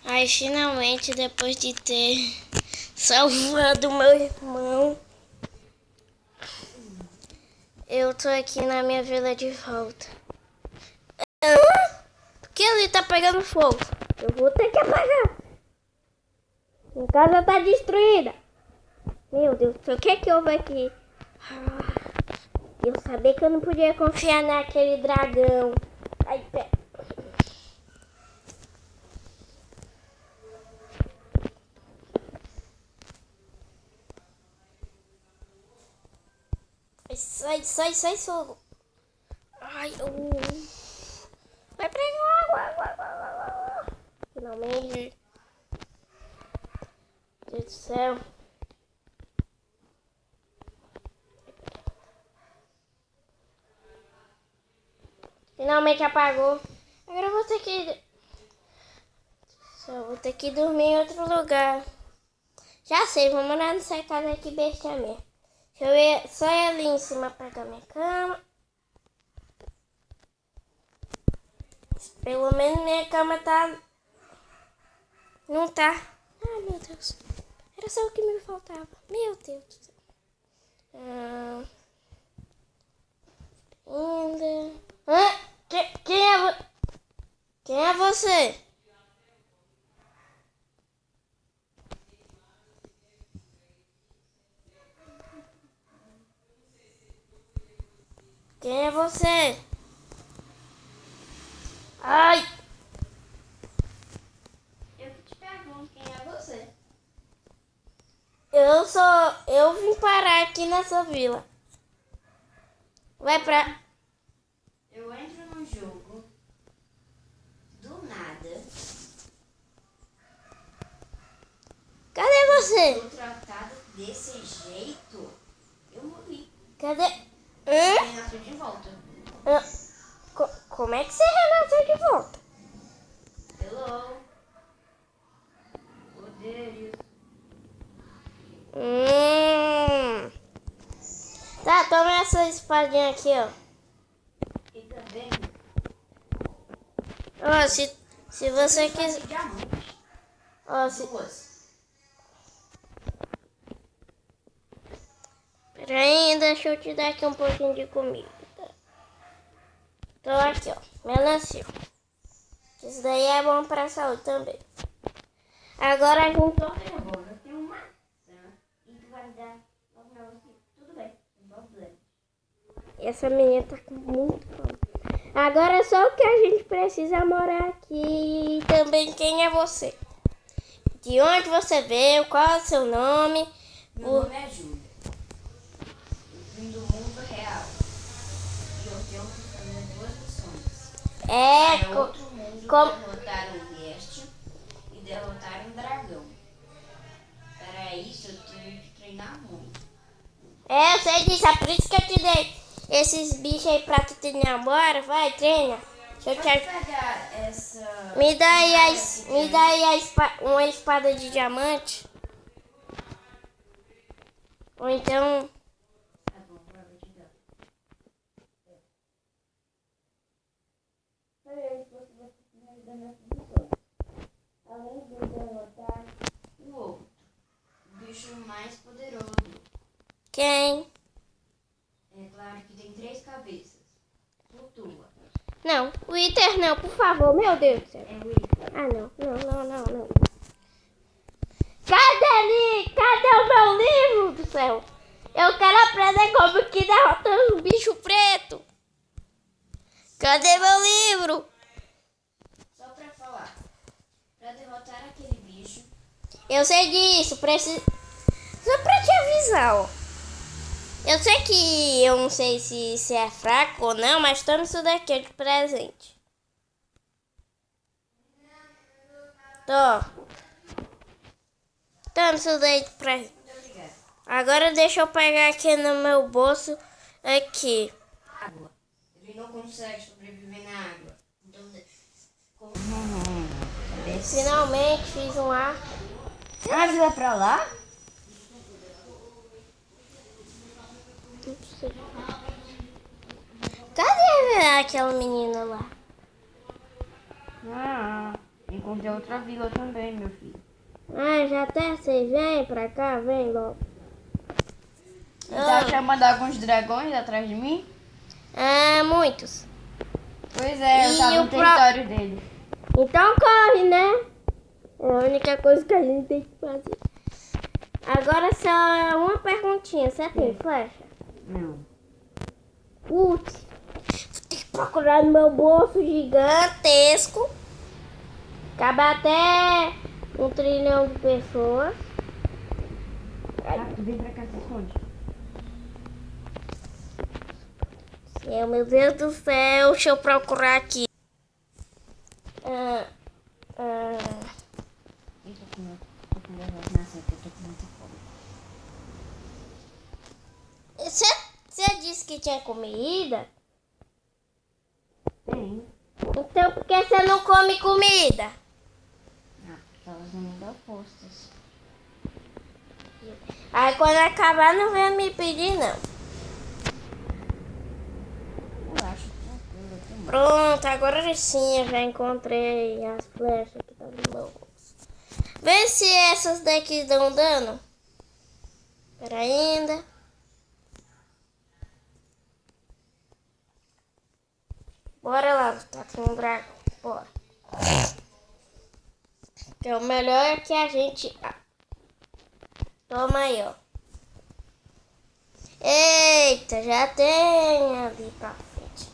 Aí finalmente, depois de ter salvado meu irmão, eu tô aqui na minha vila de volta. Por que ele tá pegando fogo? Eu vou ter que apagar. Minha casa tá destruída. Meu Deus, o que é que houve aqui? Eu sabia que eu não podia confiar naquele dragão. Ai, pé. Sai, fogo. Ai, vai pegar água. Finalmente. Meu Deus do céu. Finalmente apagou. Agora eu vou ter que... vou ter que dormir em outro lugar. Já sei, vou morar nessa casa aqui besta mesmo. Deixa eu ir só ir ali em cima pegar minha cama. Pelo menos minha cama tá... Não tá. Ai, meu Deus. Era só o que me faltava. Meu Deus do céu. Ainda... Quem é você? Quem é você? Ai! Eu que te pergunto, quem é você? Eu vim parar aqui nessa vila. Vai pra... Eu entro no jogo do nada. Cadê você? Sou tratado desse jeito. Eu morri. Cadê? Ele nasceu de volta. Como é que você renasceu de volta? Hello. Poderes. Tá, toma essa espadinha aqui, ó. E também Ó, se você quiser... diamante. Ó, Duas. Peraí, deixa eu te dar aqui um pouquinho de comida. Tô aqui, ó. Melancia. Isso daí é bom pra saúde também. Agora a gente... Eu tenho uma maçã e tu vai me dar logo pra você. Tudo bem, não tem problema. Essa menina tá com muito fome. Agora só o que a gente precisa morar aqui. E também quem é você? De onde você veio? Qual é o seu nome? Meu nome é Júlia. Eu vim do mundo real. E eu tenho que fazer duas missões. Para outro mundo derrotar um guest e derrotar um dragão. Para isso eu tenho que treinar muito. Eu sei disso, é por isso que eu te dei esses bichos aí pra tu treinar agora. Vai, treina. Deixa eu te... pegar essa... Me dá aí uma espada de diamante. Ou então... Tá bom, agora eu vou te dar. Além de derrotar o outro, o bicho mais poderoso. Quem? É claro que tem 3 cabeças. Flutua. Não, o Iter não, por favor. Meu Deus do céu. É o Ico. Ah, não. Cadê o meu livro do céu? Eu quero aprender como que derrota um bicho preto. Cadê meu livro? Só pra falar. Pra derrotar aquele bicho, Eu sei disso, preciso... Só pra te avisar, ó. Eu sei que eu não sei se é fraco ou não, mas toma isso daqui de presente. Toma isso daí de presente. muito obrigada. Agora deixa eu pegar aqui no meu bolso. Aqui. Água. Ele não consegue sobreviver na água. Então, Finalmente fiz um ar. a vila pra lá? Não sei. Cadê aquela menina lá? Ah, encontrei outra vila também, meu filho. Ah, já até sei. Vem pra cá, vem logo. E tá chamando alguns dragões atrás de mim? Ah, muitos. Pois é, eu E tava o no território dele. Então corre, né? É a única coisa que a gente tem que fazer. Agora só uma perguntinha. Você tem flecha? Não. Putz. Vou ter que procurar no meu bolso gigantesco. Cabe até 1 trilhão de pessoas. Rápido, vem pra cá, se esconde. Meu Deus do céu. Deixa eu procurar aqui. Eu tô com nervoso na seca, eu tô com muita fome. Você disse que tinha comida? Tem. Então por que você não come comida? Ah, porque elas não me dão forças. Aí quando acabar não vem me pedir não. Eu acho tranquilo, eu tenho. Pronto, agora sim eu já encontrei as flechas que estão no meu bolso. Vê se essas daqui dão dano. Pera ainda. Bora lá lutar com o dragão. Bora. Que o melhor é que a gente... Toma aí, ó. Eita, já tem ali pra frente.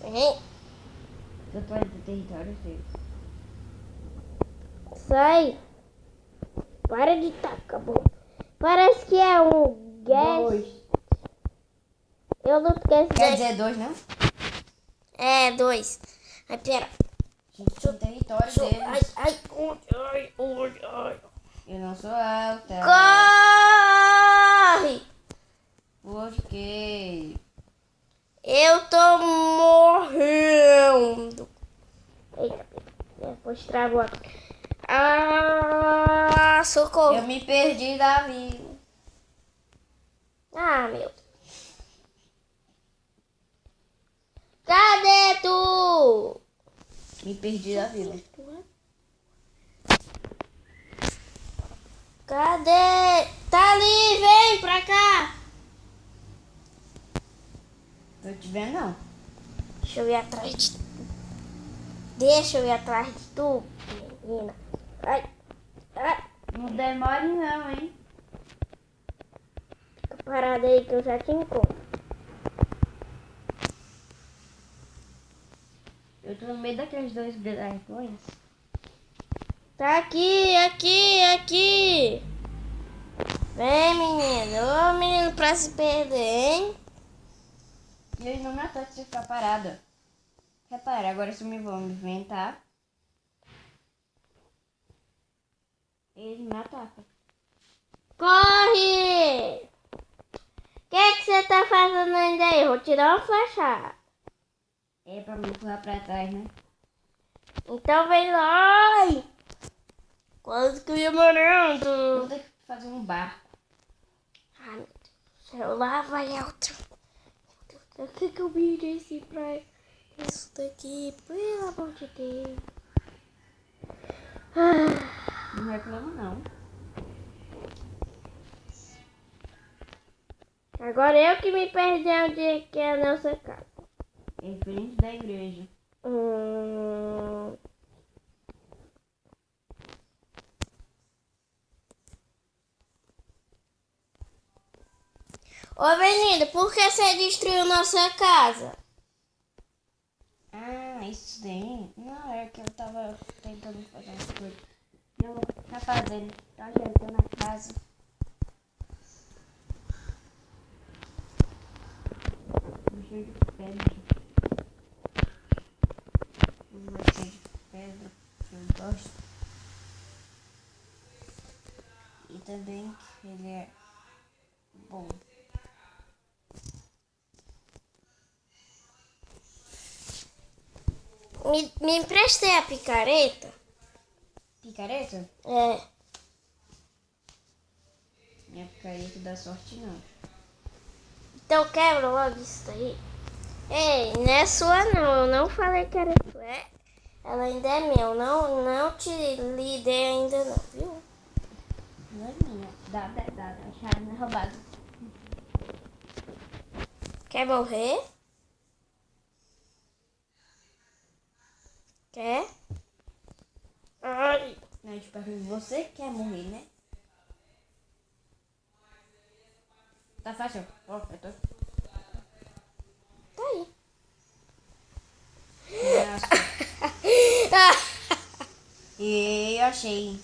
Vem. Eu tô aí do território dele. Sai. Para de tacar, bom. Parece que é um guest. 2. Eu luto com esse Quer daqui. dizer 2, não? É, 2. Ai, pera. Gente, no território deles. Ai. Eu não sou alta. Corre! Por quê? Eu tô morrendo. Eita, depois travou agora. Ah, socorro. Eu me perdi da vila. Ah, meu. Cadê tu? Me perdi da vila. Cadê? Tá ali, vem pra cá. Tô te vendo, não. Deixa eu ir atrás de tu. Deixa eu ir atrás de tu, menina. Ai. Não demore, não, hein? Fica parada aí que eu já te encontro. Eu tô no meio daqueles 2 dragões. Tá aqui. Vem, menino. Ô, menino, pra se perder, hein? E eles não me atacam se eu ficar parada. Repara, agora se eu me vou movimentar, eles me atacam. Corre! O que você tá fazendo ainda aí? Vou tirar uma flechada. É pra me empurrar pra trás, né? Então vem lá. Ai, quase que eu ia morrendo. Vou ter que fazer um barco. Ai, meu Deus do céu. Lá vai outra. Meu Deus, o que eu me disse pra isso daqui? Pelo amor de Deus. Não reclamo, não. Agora eu que me perdi onde que é a nossa casa. É frente da igreja. Ô, menino, por que você destruiu nossa casa? Ah, isso daí? Não, é que eu tava tentando fazer umas coisas. Eu tá fazendo, tá ajeitando a casa. Cheio de pedra. Cheio de pedra, que eu gosto. E também que ele é bom. Me emprestei a picareta? Picareta? É. Minha picareta dá sorte, não. Então quebra logo isso daí. Ei, não é sua não. Eu não falei que era sua. Ela ainda é minha. Eu não te lhe dei ainda não, viu? Não é minha. Dá. Acharam na roubada. Quer morrer? Quer? Ai. Não, tipo assim, você quer morrer, né? Tá fácil. Ó, eu tô... Tá aí. Nossa. E eu achei.